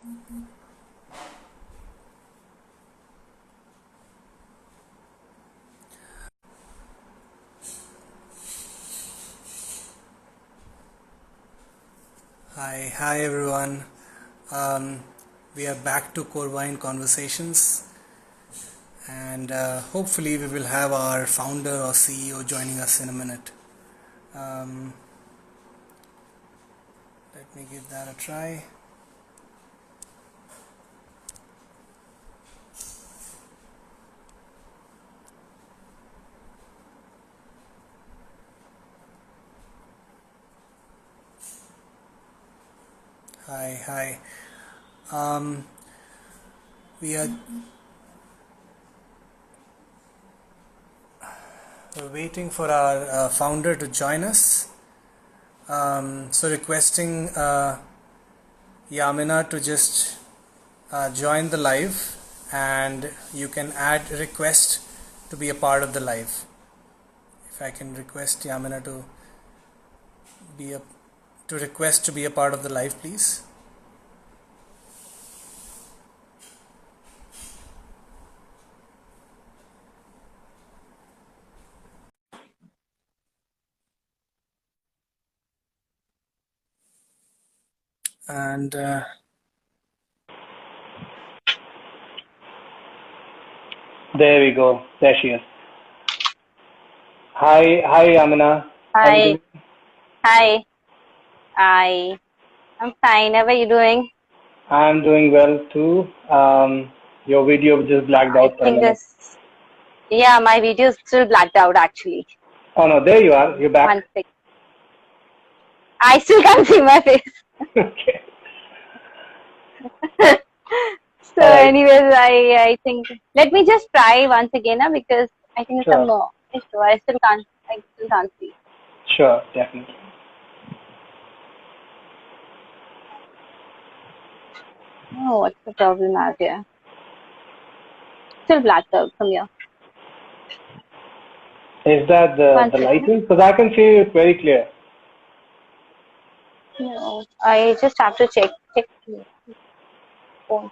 Hi everyone. We are back to Core Wine Conversations, and hopefully we will have our founder or CEO joining us in a minute. Let me give that a try. Hi. We are we're waiting for our founder to join us. So requesting Yamina to just join the live, and you can add request to be a part of the live. If I can request Yamina to request to be a part of the live, please. And there we go. There she is. Hi, Yamina. Hi. I'm fine. How are you doing? I'm doing well too. Your video just blacked out for a minute. Yeah, my video is still blacked out actually. Oh no, there you are. You're back. One second. I still can't see my face. Okay. So anyways, I think let me just try once again because I think it's some issue. I still can't see. Sure, definitely. Oh, what's the problem out here? Still blacked out from here. Is that the lighting? Because I can see it very clear. No, I just have to check phone.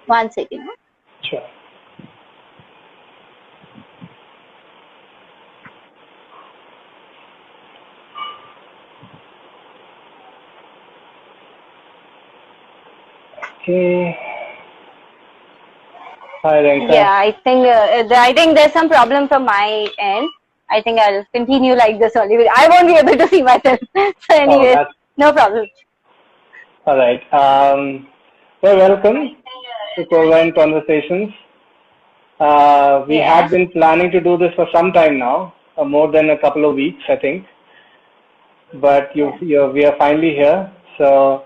One second. Sure. Okay. Hi, Renka. Yeah, I think there's some problem from my end. I think I'll continue like this only. I won't be able to see myself. So anyways, no problem. All right. Well, welcome to Core Wine Conversations. We have been planning to do this for some time now, more than a couple of weeks, I think. But we are finally here. So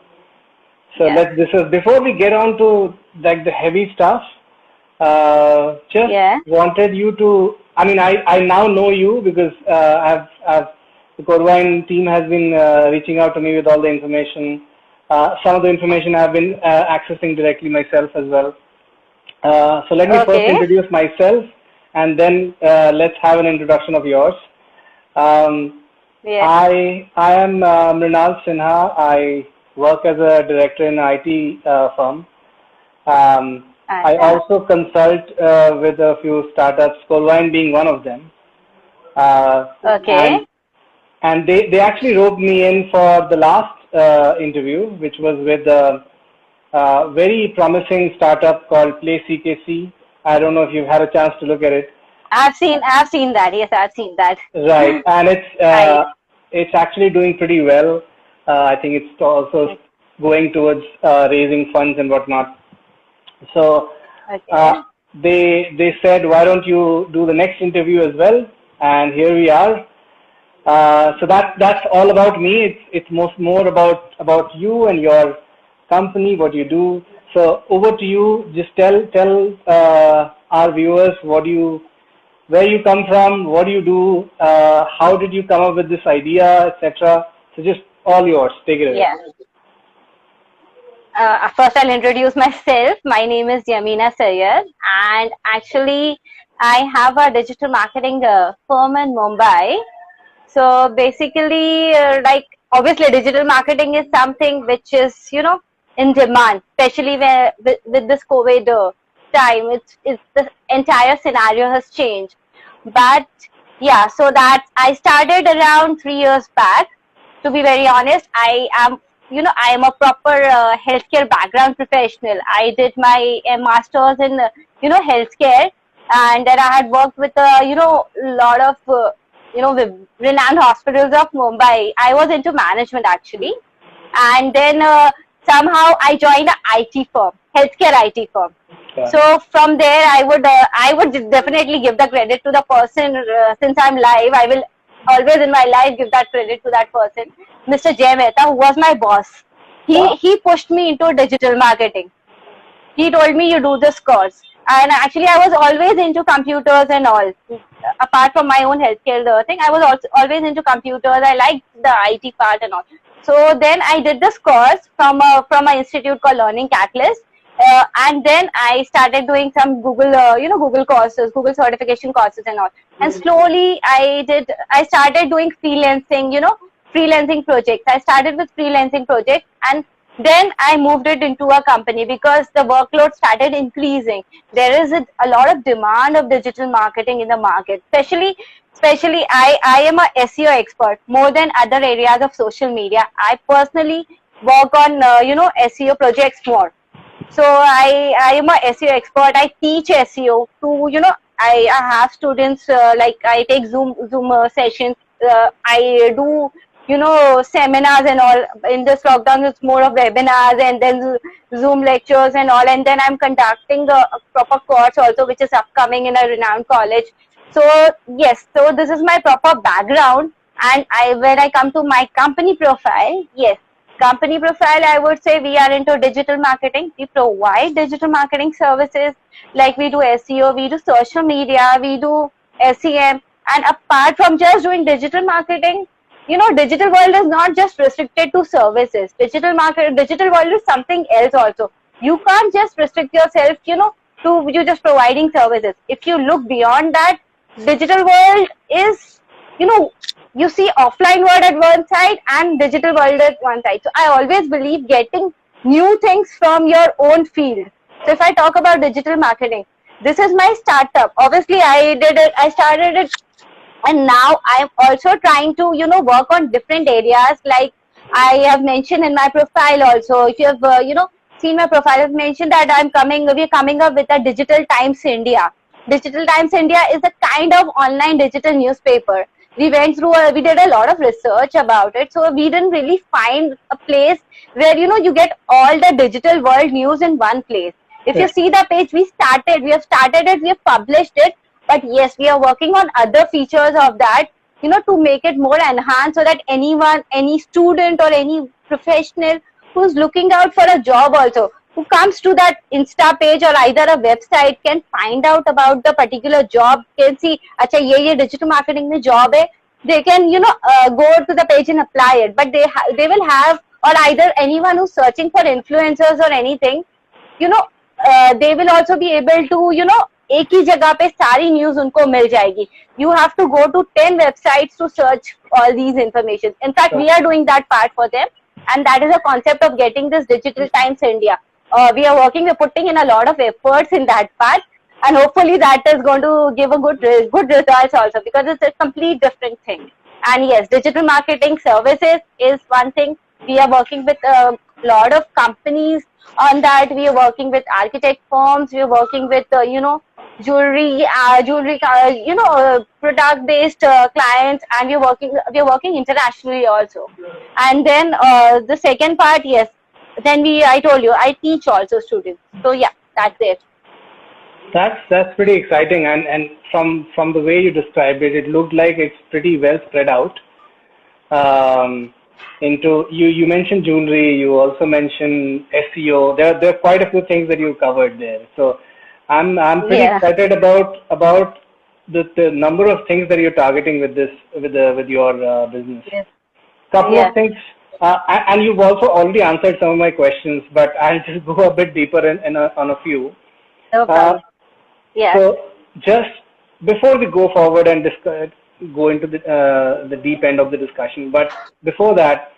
before we get on to like the heavy stuff, wanted you to. I mean, I now know you because the Core Wine team has been reaching out to me with all the information. Some of the information I've been accessing directly myself as well. So let me first introduce myself, and then let's have an introduction of yours. I am Mrinal Sinha. I work as a director in an IT firm. I also consult with a few startups, Core Wine being one of them. And they actually roped me in for the last interview, which was with a very promising startup called Play CKC. I don't know if you've had a chance to look at it. I've seen that. Yes, I've seen that. Right, and it's actually doing pretty well. I think it's also going towards raising funds and whatnot. So they said, why don't you do the next interview as well? And here we are. So that's all about me. It's more about you and your company, what you do. So over to you. Just tell our viewers where you come from, what do you do, how did you come up with this idea, etc. So just all yours. Take it away. Yeah. First, I'll introduce myself. My name is Yamina, and actually, I have a digital marketing firm in Mumbai. So basically, like obviously digital marketing is something which is, in demand, especially where with this COVID time. It's the entire scenario has changed. But yeah, so that I started around 3 years back. To be very honest, I am a proper healthcare background professional. I did my master's in healthcare, and then I had worked with lot of renowned hospitals of Mumbai. I was into management actually, and then somehow I joined a IT firm, healthcare IT firm. Yeah. So from there, I would definitely give the credit to the person. Since I'm live, I will always in my life give that credit to that person, Mr. Jay Mehta, who was my boss. Wow. He pushed me into digital marketing. He told me you do this course, and actually I was always into computers and all. Apart from my own healthcare thing, I was also always into computers. I liked the IT part and all. So then I did this course from an institute called Learning Catalyst, and then I started doing some Google courses, Google certification courses and all. And slowly I started doing freelancing projects. I started with freelancing projects, and then I moved it into a company because the workload started increasing. There is a lot of demand of digital marketing in the market. Especially I am a SEO expert more than other areas of social media. I personally work on SEO projects more. So I am a SEO expert. I teach SEO to I have students like I take Zoom sessions. I do seminars and all. In this lockdown, it's more of webinars and then Zoom lectures and all. And then I'm conducting a proper course also, which is upcoming in a renowned college. So yes, so this is my proper background. And when I come to my company profile, yes, company profile, I would say we are into digital marketing. We provide digital marketing services like we do SEO, we do social media, we do SEM. And apart from just doing digital marketing, digital world is not just restricted to services. Digital world is something else also. You can't just restrict yourself, to you just providing services. If you look beyond that, digital world is, you see offline world at one side and digital world at one side. So I always believe getting new things from your own field. So if I talk about digital marketing, this is my startup. Obviously, I started it, and now I'm also trying to work on different areas. Like I have mentioned in my profile also. If you have seen my profile, I've mentioned that we're coming up with a Digital Times India. Digital Times India is a kind of online digital newspaper. We did a lot of research about it, so we didn't really find a place where you get all the digital world news in one place. If you see the page, we have started it, we have published it, but yes, we are working on other features of that, to make it more enhanced, so that anyone, any student or any professional who's looking out for a job also, who comes to that Insta page or either a website, can find out about the particular job, can see, acha ye digital marketing mein job hai, they can go to the page and apply it. But they will have, or either anyone who's searching for influencers or anything, they will also be able to एक ही जगह पे सारी news उनको मिल जाएगी. You have to go to 10 websites to search all these information. In fact, we are doing that part for them, and that is a concept of getting this Digital Times India. We're putting in a lot of efforts in that part, and hopefully that is going to give a good results also, because it's a complete different thing. And yes, digital marketing services is one thing. We are working with a lot of companies on that. We are working with architect firms. We are working with jewelry product based clients, and we are working internationally also. And then the second part, yes, then I told you I teach also students. So yeah, that's it. That's pretty exciting, and from the way you described it, it looked like it's pretty well spread out. Into you mentioned jewelry, you also mentioned SEO. There are quite a few things that you covered there. So I'm pretty excited about the number of things that you're targeting with your business. Yes. Couple of things, and you've also already answered some of my questions, but I'll just go a bit deeper on a few. No problem. So just before we go forward and go into the deep end of the discussion, but before that,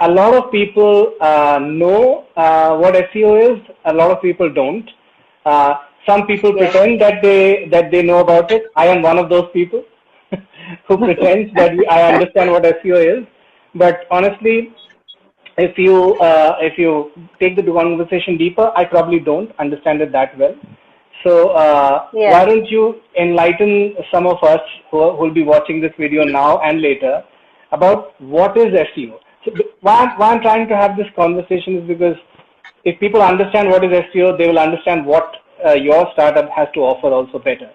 a lot of people know what SEO is. A lot of people don't. Some people pretend that they know about it. I am one of those people who pretends that I understand what SEO is. But honestly, if you take the conversation deeper, I probably don't understand it that well. So why don't you enlighten some of us who will be watching this video now and later about what is SEO? So why I'm trying to have this conversation is because if people understand what is SEO, they will understand what your startup has to offer also better,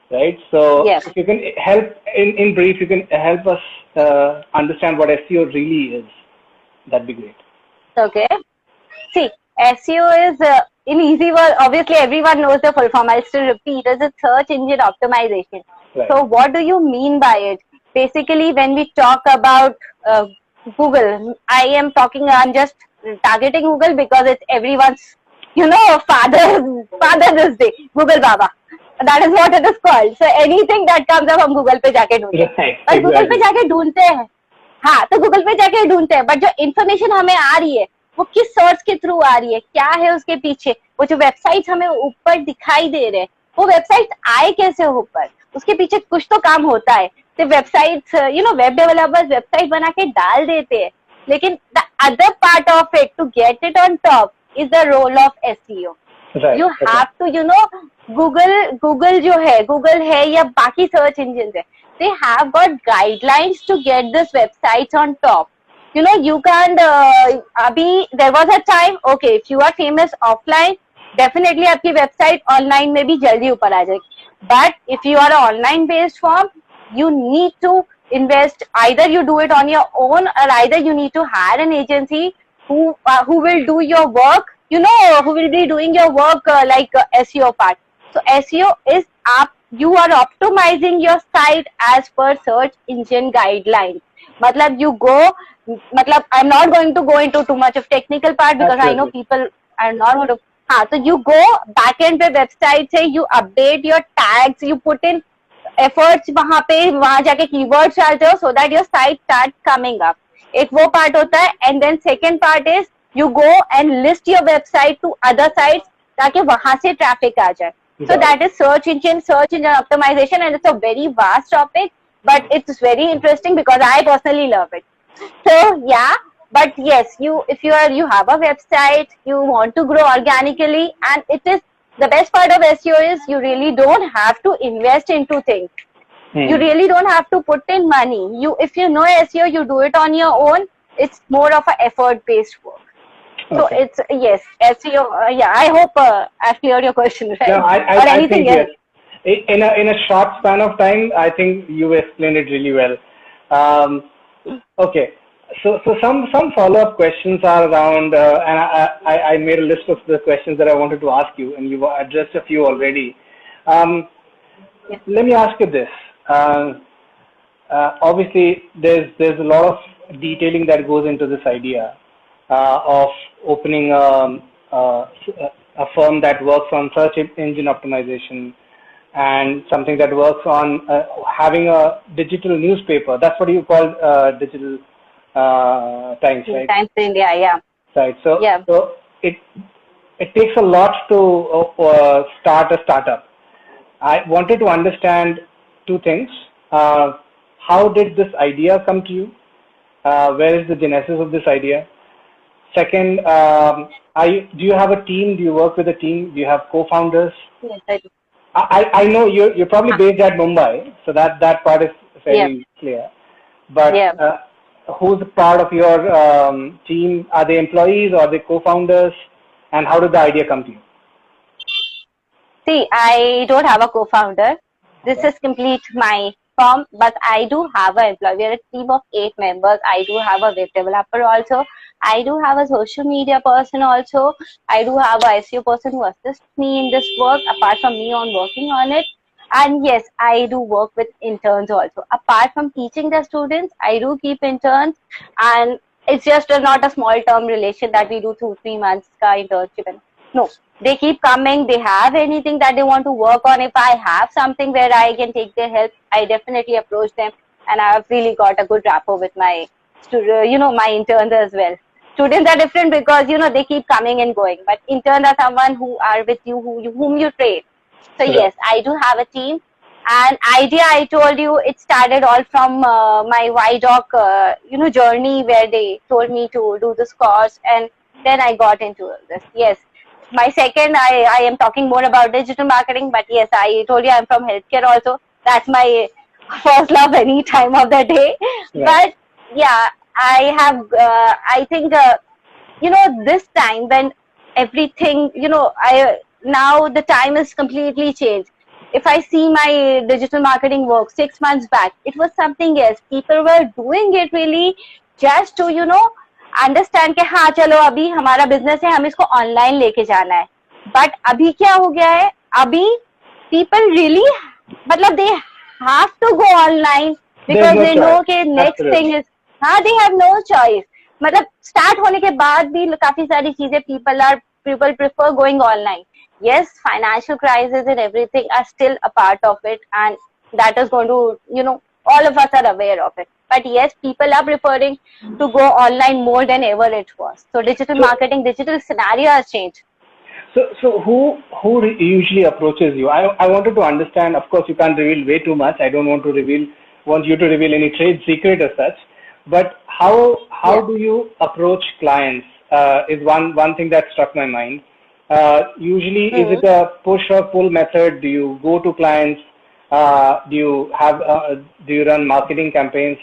right? So if you can help in brief, you can help us understand what SEO really is. That'd be great. Okay. See, SEO is in easy word. Obviously, everyone knows the full form. I'll still repeat. It's a search engine optimization. Right. So, what do you mean by it? Basically, when we talk about Google, I'm just targeting Google because it's everyone's, father this day, Google Baba. That is what it is called. So anything that comes up from Google पे जाके ढूंढते हैं. पर Google पे जाके ढूंढते हैं. हाँ, तो Google पे जाके ढूंढते हैं. बट जो इन्फॉर्मेशन हमें आ रही है, वो किस सोर्स के थ्रू आ रही है, क्या है उसके पीछे, वो जो वेबसाइट हमें ऊपर दिखाई दे रहे हैं, वो वेबसाइट आए कैसे ऊपर, उसके पीछे कुछ तो काम होता है. तो वेबसाइट वेब डेवलपर्स वेबसाइट बना के डाल देते हैं, लेकिन the other part of it to get it on top is the role of SEO. You have to Google जो है, गूगल है या बाकी सर्च इंजिन है, they have got guidelines to get this websites on top. You can't there was a time, okay, if you are famous offline, definitely आपकी website online में भी जल्दी ऊपर आ जाएगी. But if you are an online based firm, you need to invest. Either you do it on your own, or either you need to hire an agency who will do your work, who will be doing your work like SEO part. So SEO is you are optimizing your site as per search engine guidelines. I'm not going to go into too much of technical part because I know people are not going to. So you go backend पे website से, you update your tags, you put in efforts वहाँ जाके keywords डालते हो so that your site starts coming up. एक वो part होता है, and then second part is you go and list your website to other sites ताकि वहाँ से traffic आ जाए. So that is search engine optimization, and it's a very vast topic, but it's very interesting because I personally love it. So but yes, if you have a website, you want to grow organically, and it is the best part of SEO is you really don't have to invest into things. You really don't have to put in money. If you know SEO, you do it on your own. It's more of an effort-based work. So it's SEO. I hope I've cleared your question, right? No, I think else? Yes. In a short span of time, I think you explained it really well. Okay, so some follow-up questions are around, and I made a list of the questions that I wanted to ask you, and you've addressed a few already. Let me ask you this. Obviously, there's a lot of detailing that goes into this idea of opening a firm that works on search engine optimization and something that works on having a digital newspaper. That's what you call digital Times, right? Times India, yeah. Right. So it takes a lot to start a startup. I wanted to understand two things. How did this idea come to you? Where is the genesis of this idea? Second, do you have a team? Do you work with a team? Do you have co-founders? Yes, I do. I know you're probably based at Mumbai, so that part is fairly clear. But who's part of your team? Are they employees or are they co-founders? And how did the idea come to you? See, I don't have a co-founder. This is complete my firm, but I do have an employee. We are a team of 8 members. I do have a web developer also. I do have a social media person also. I do have a SEO person who assists me in this work, apart from me on working on it. And yes, I do work with interns also. Apart from teaching the students, I do keep interns, and it's just not a small term relation that we do 2-3 months ka internship. No, they keep coming. They have anything that they want to work on. If I have something where I can take their help, I definitely approach them, and I have really got a good rapport with my my interns as well. Students are different because, they keep coming and going. But interns are someone who are with you, whom you train. So yes, I do have a team. And idea, I told you, it started all from my YDoc, journey, where they told me to do this course, and then I got into this. Yes, my second, I am talking more about digital marketing, but yes, I told you I'm from healthcare also. That's my first love any time of the day. Right. But yeah, I have, I think, this time when everything, now the time is completely changed. If I see my digital marketing work 6 months back, it was something else. People were doing it really just to, understand के हाँ चलो अभी हमारा business है, हम इसको online लेके जाना है. बट अभी क्या हो गया है, अभी पीपल रियली मतलब they have to go online because they know के नेक्स्ट थिंग इज, हाँ दे हैव नो चॉइस. मतलब स्टार्ट होने के बाद भी काफी सारी चीजें people prefer going online. Yes, financial crisis and everything are still a part of it, and that is going to, all of us are aware of it. But yes, people are preferring to go online more than ever it was. So digital marketing, digital scenario has changed. So who usually approaches you? I wanted to understand. Of course, you can't reveal way too much. I don't want you to reveal any trade secret as such. But how do you approach clients? Is one thing that struck my mind. Usually, is it a push or pull method? Do you go to clients? Do you run marketing campaigns,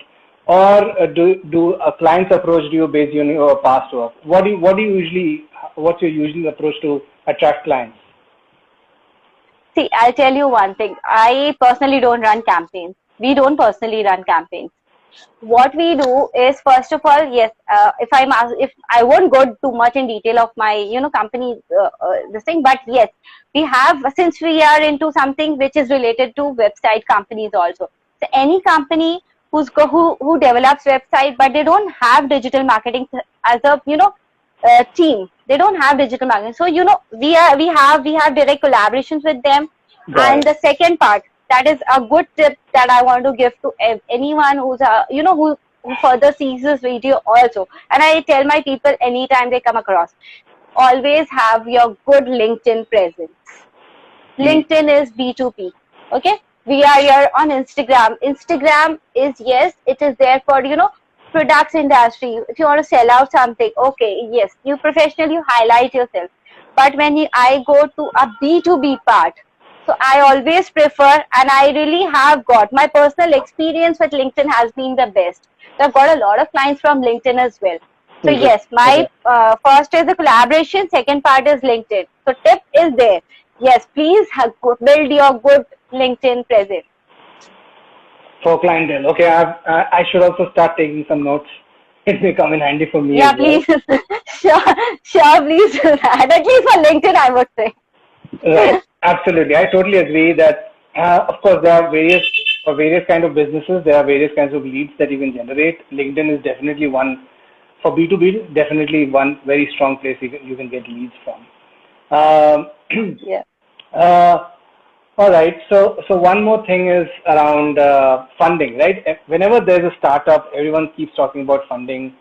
or do clients approach you based on your past work? What's your usual approach to attract clients? See, I'll tell you one thing. I personally don't run campaigns. We don't personally run campaigns. What we do is, first of all, yes, if I won't go too much in detail of my, company, this thing, but yes, we have, since we are into something which is related to website companies also. So any company who develops website, but they don't have digital marketing as a, team. They don't have digital marketing. So, we have direct collaborations with them. Right. And the second part, that is a good tip that I want to give to anyone who's who further sees this video also. And I tell my people anytime they come across, always have your good LinkedIn presence. LinkedIn is B2B. Okay, we are here on Instagram. Instagram is, yes, it is there for products industry. If you want to sell out something, okay, yes, you professional, you highlight yourself. But when I go to a B2B part, so I always prefer, and I really have got, my personal experience with LinkedIn has been the best. So I've got a lot of clients from LinkedIn as well. So yes, my first is the collaboration, second part is LinkedIn. So tip is there. Yes, please build your good LinkedIn presence. For clientele. Okay, I should also start taking some notes. It may come in handy for me. Yeah, please. Well. sure, please do that. At least for LinkedIn, I would say. Right. Absolutely. I totally agree that, of course, there are various kind of businesses. There are various kinds of leads that you can generate. LinkedIn is definitely one, for B2B, definitely one very strong place you can get leads from. Yeah. All right. So one more thing is around funding, right? Whenever there's a startup, everyone keeps talking about funding.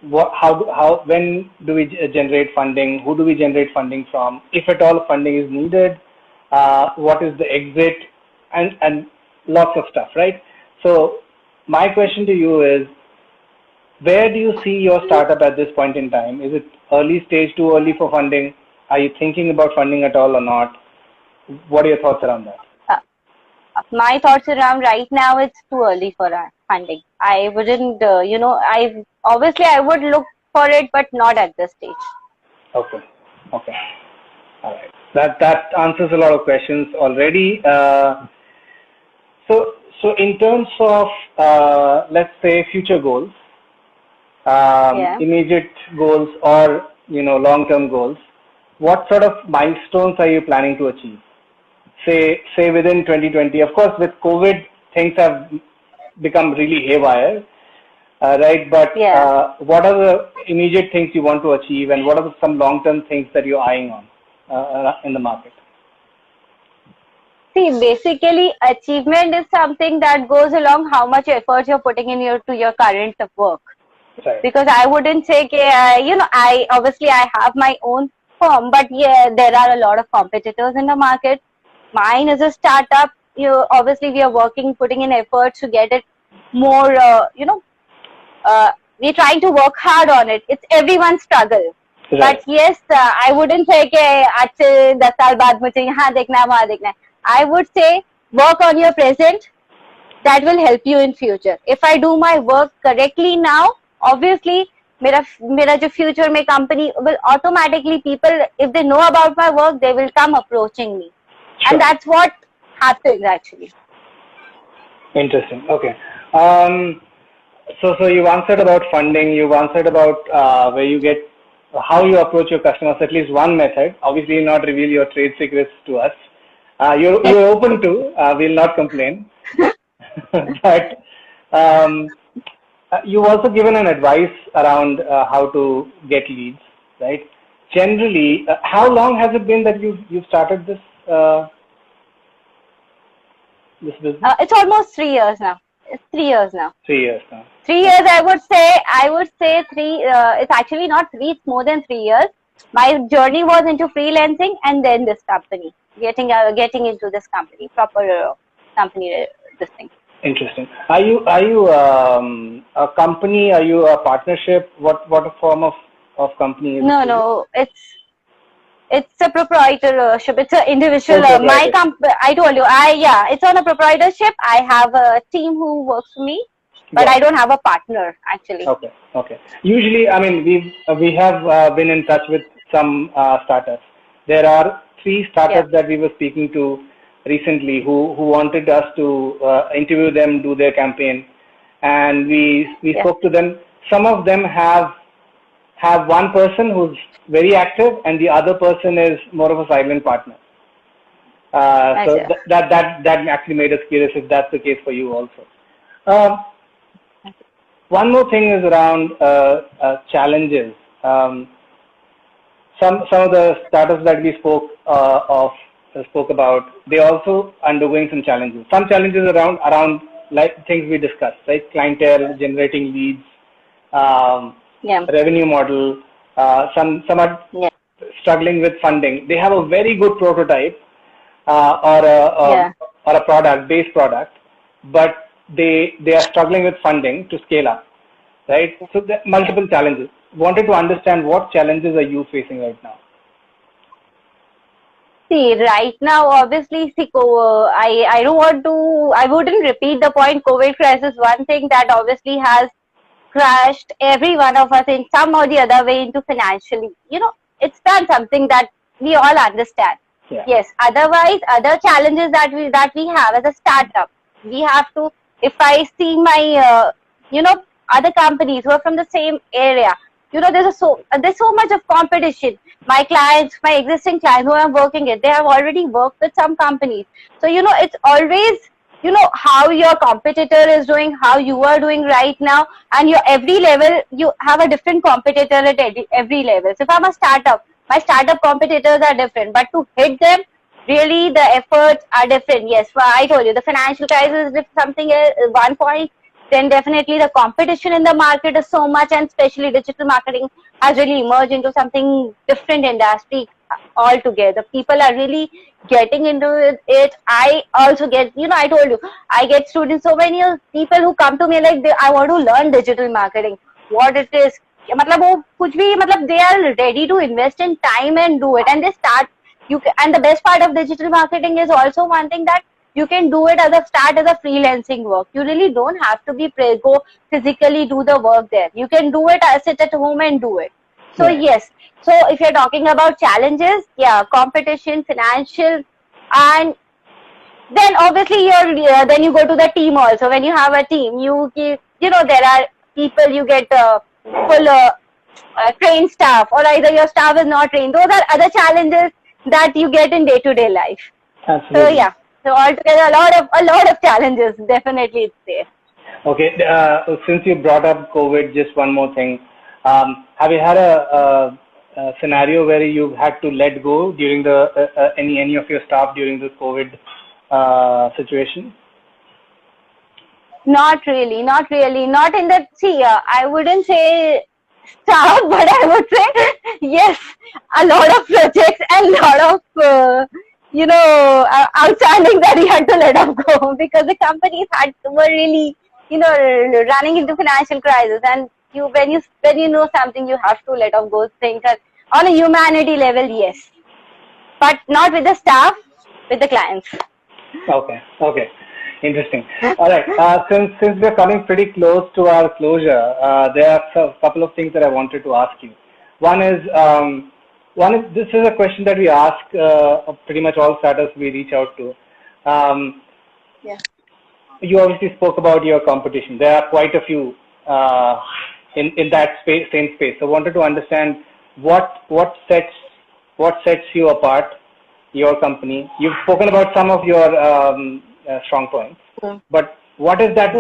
When do we generate funding? Who do we generate funding from? If at all funding is needed, what is the exit, and lots of stuff, right? So my question to you is, where do you see your startup at this point in time? Is it early stage, too early for funding? Are you thinking about funding at all or not? What are your thoughts around that? My thoughts around right now, it's too early for funding. I wouldn't, I would look for it, but not at this stage. Okay. All right. That answers a lot of questions already. So in terms of, let's say, future goals, immediate goals or, long-term goals, what sort of milestones are you planning to achieve? Say within 2020. Of course, with COVID, things have become really haywire, right? But what are the immediate things you want to achieve, and what are some long-term things that you're eyeing on in the market? See, basically, achievement is something that goes along how much effort you're putting in to your current work. Right. Because I wouldn't say, I obviously I have my own firm, but yeah, there are a lot of competitors in the market. Mine is a startup. Obviously we are working, putting in efforts to get it more. We're trying to work hard on it. It's everyone's struggle. Right. But yes, I wouldn't say कि अच्छे 10 साल बाद मुझे यहाँ देखना है वहाँ देखना है. I would say work on your present. That will help you in future. If I do my work correctly now, obviously मेरा जो future में company will automatically, people if they know about my work, they will come approaching me. Sure. And that's what happens actually. Interesting. Okay. So you've answered about funding. You've answered about where you get, how you approach your customers. At least one method. Obviously, you'll not reveal your trade secrets to us. You're open to. We'll not complain. But you've also given an advice around how to get leads, right? Generally, how long has it been that you've started this this business? It's almost 3 years now. It's 3 years now. 3 years now. 3 years, I would say 3. It's actually not 3. It's more than 3 years. My journey was into freelancing and then this company, getting into this company, proper company, this thing. Interesting. Are you a company? Are you a partnership? What a form of company is it? No. It's a proprietorship. It's an individual. I told you. It's on a proprietorship. I have a team who works for me, but I don't have a partner actually. Okay. Usually, I mean, we have been in touch with some startups. There are 3 startups that we were speaking to recently who wanted us to interview them, do their campaign, and we spoke to them. Some of them have one person who's very active and the other person is more of a silent partner. So that actually made us curious if that's the case for you also. One more thing is around challenges. Some of the startups that we spoke about, they also undergoing some challenges. Some challenges around like things we discussed, right? Clientele, generating leads, revenue model. Some are struggling with funding. They have a very good prototype or a base product, but they are struggling with funding to scale up, right? So there are multiple challenges. Wanted to understand what challenges are you facing right now? See, right now, obviously, I wouldn't repeat the point. COVID crisis, one thing that obviously has crashed every one of us in some or the other way into financially. It's done something that we all understand. Yeah. Yes. Otherwise, other challenges that we have as a startup, we have to. If I see my, other companies who are from the same area, there's so much of competition. My clients, my existing clients who I'm working with, they have already worked with some companies. So, it's always, how your competitor is doing, how you are doing right now, and your every level, you have a different competitor at every level. So if I'm a startup, my startup competitors are different, but to hit them, really the efforts are different. Yes, I told you, the financial crisis is something, one point. Then definitely the competition in the market is so much, and especially digital marketing has really emerged into something different industry altogether. People are really getting into it. I also get, I told you, I get students, so many people who come to me like, I want to learn digital marketing, what it is. They are ready to invest in time and do it, and they start. And the best part of digital marketing is also one thing that you can do it as a freelancing work. You really don't have to go physically do the work there. You can do it, sit at home and do it. So yes. So if you're talking about challenges, competition, financial, and then obviously then you go to the team also. When you have a team, there are people, you get full trained staff, or either your staff is not trained. Those are other challenges that you get in day-to-day life. Absolutely. So so altogether a lot of challenges, definitely it's there. Okay, since you brought up COVID, just one more thing. Have you had a scenario where you've had to let go during the any of your staff during the COVID situation? Not really, not really. Not in that, see, I wouldn't say staff, but I would say, yes, a lot of projects and lot of, outstanding that we had to let off go because the companies were really, running into financial crisis. And when you know something, you have to let off those things. And on a humanity level, yes, but not with the staff, with the clients. Okay. Interesting. All right. Since we're coming pretty close to our closure, there are a couple of things that I wanted to ask you. One is this is a question that we ask pretty much all startups we reach out to. Yeah. You obviously spoke about your competition. There are quite a few in that same space. So, I wanted to understand what sets you apart, your company. You've spoken about some of your strong points, but what is that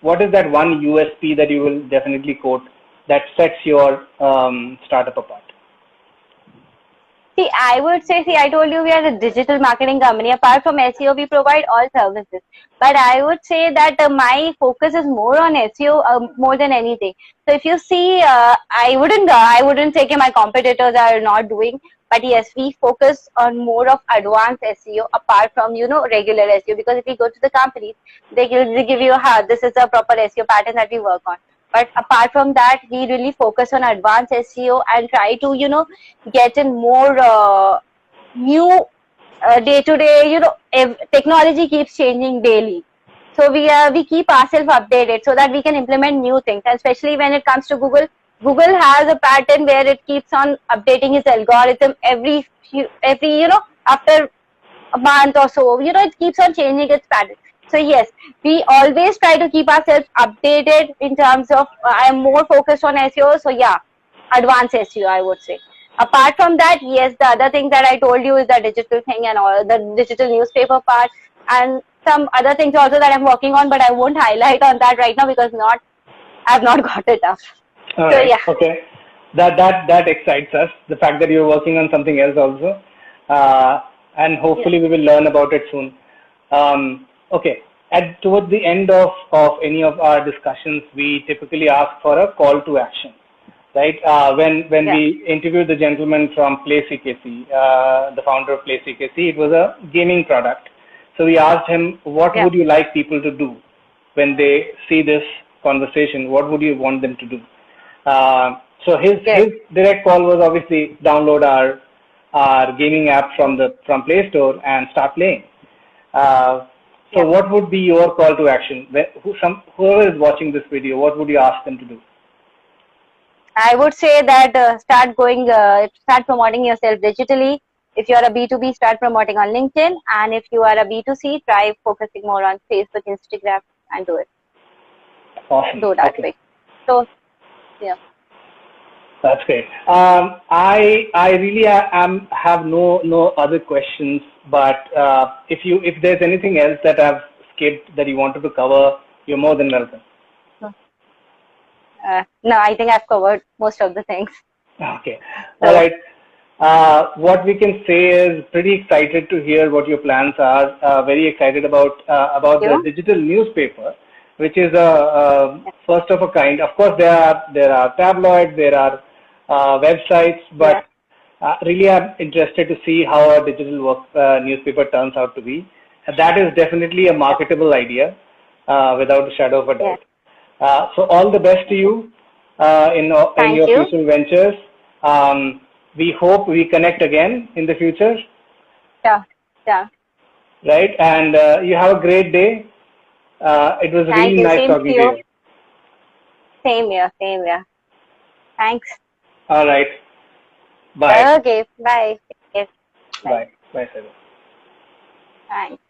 what is that one USP that you will definitely quote that sets your startup apart? See, I would say, I told you we are a digital marketing company. Apart from SEO, we provide all services. But I would say that my focus is more on SEO more than anything. So if you see, I wouldn't say my competitors are not doing. But yes, we focus on more of advanced SEO apart from, regular SEO. Because if you go to the companies, they give you, this is a proper SEO pattern that we work on. But apart from that, we really focus on advanced SEO and try to, get in more new day-to-day, technology keeps changing daily. So we keep ourselves updated so that we can implement new things. And especially when it comes to Google, Google has a pattern where it keeps on updating its algorithm every after a month or so, it keeps on changing its pattern. So yes, we always try to keep ourselves updated in terms of, I'm more focused on SEO. So yeah, advanced SEO, I would say. Apart from that, yes, the other thing that I told you is the digital thing and all the digital newspaper part and some other things also that I'm working on, but I won't highlight on that right now because I've not got it up. All So right. yeah. Okay. That excites us. The fact that you're working on something else also, and hopefully we will learn about it soon. Okay. Towards the end of any of our discussions, we typically ask for a call to action, right? When we interviewed the gentleman from PlayCKC, the founder of PlayCKC, it was a gaming product. So we asked him, what would you like people to do when they see this conversation? What would you want them to do? So his direct call was obviously download our gaming app from Play Store and start playing. So what would be your call to action? Whoever is watching this video, what would you ask them to do? I would say that start promoting yourself digitally. If you are a B2B, start promoting on LinkedIn. And if you are a B2C, try focusing more on Facebook, Instagram, and do it. Awesome. Do that way. So, yeah. That's great. I really have no other questions, but if there's anything else that I've skipped that you wanted to cover, you're more than welcome. No, I think I've covered most of the things. Okay. All right. What we can say is pretty excited to hear what your plans are. Very excited about the digital newspaper, which is a first of a kind. Of course, there are tabloids, there are websites, but really I'm interested to see how a digital newspaper turns out to be. That is definitely a marketable idea, without a shadow of a doubt. So all the best to you in your future ventures. We hope we connect again in the future. Yeah. Right, and you have a great day. It was really nice talking to you. Same here. Thanks. All right. Bye. Okay. Bye. Bye. Bye, sir. Thanks.